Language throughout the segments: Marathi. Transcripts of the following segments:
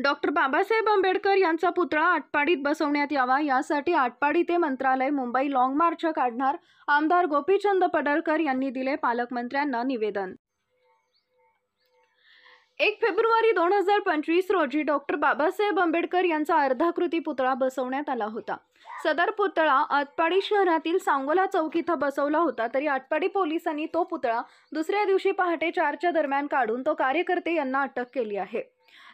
डॉक्टर बाबासाहेब आंबेडकर यांचा पुतळा आटपाडीत बसवण्यात यावा यासाठी आटपाडी ते मंत्रालय मुंबई लॉंग मार्च काढणार आमदार गोपीचंद पडळकर यांनी दिले पालकमंत्र्यांना निवेदन। 1 फेब्रुवारी 2025 रोजी डॉक्टर बाबासाहेब आंबेडकर यांचा अर्धाकृती पुतळा बसवण्यात आला होता। सदर पुतळा आटपाडी शहरातील सांगोला चौक इथं बसवला होता, तरी आटपाडी पोलिसांनी तो पुतळा दुसऱ्या दिवशी पहाटे 4च्या दरम्यान काढून तो कार्यकर्ते यांना अटक केली आहे।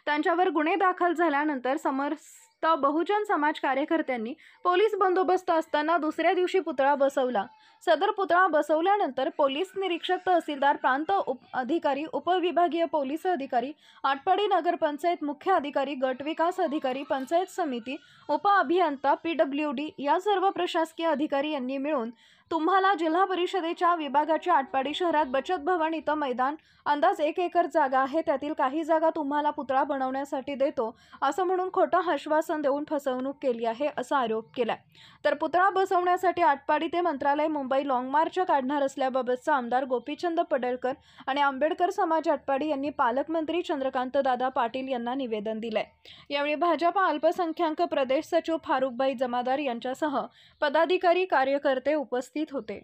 त्यांच्यावर गुन्हे दाखल झाल्यानंतर समस्त बहुजन समाज कार्यकर्त्यांनी पोलीस बंदोबस्त असताना दुसऱ्या दिवशी पुतळा बसवला। सदर पुतळा बसवल्यानंतर पोलीस निरीक्षक, तहसीलदार, प्रांत अधिकारी, उपविभागीय पोलीस अधिकारी, आटपाडी नगरपंचायत मुख्य अधिकारी, गट विकास अधिकारी, पंचायत समिती, उपअभियंता, PWD या सर्व प्रशासकीय अधिकारी यांनी मिळून तुम्हाला जिल्हा परिषदेच्या विभागाच्या आटपाडी शहरात बचत भवन इथं मैदान अंदाज 1 एकर जागा आहे, त्यातील काही जागा तुम्हाला पुतळा बनवण्यासाठी देतो असं म्हणून खोटं आश्वासन देऊन फसवणूक केली आहे असा आरोप केला। तर पुतळा बसवण्यासाठी आटपाडी ते मंत्रालय मुंबई लॉंग मार्च काढणार असल्याबाबतचा आमदार गोपीचंद पडळकर आणि आंबेडकर समाज आटपाडी यांनी पालकमंत्री चंद्रकांत दादा पाटील यांना निवेदन दिले। यावेळी भाजपा अल्पसंख्याक प्रदेश सचिव फारुखभाई जमादार यांच्यासह पदाधिकारी, कार्यकर्ते उपस्थित होते।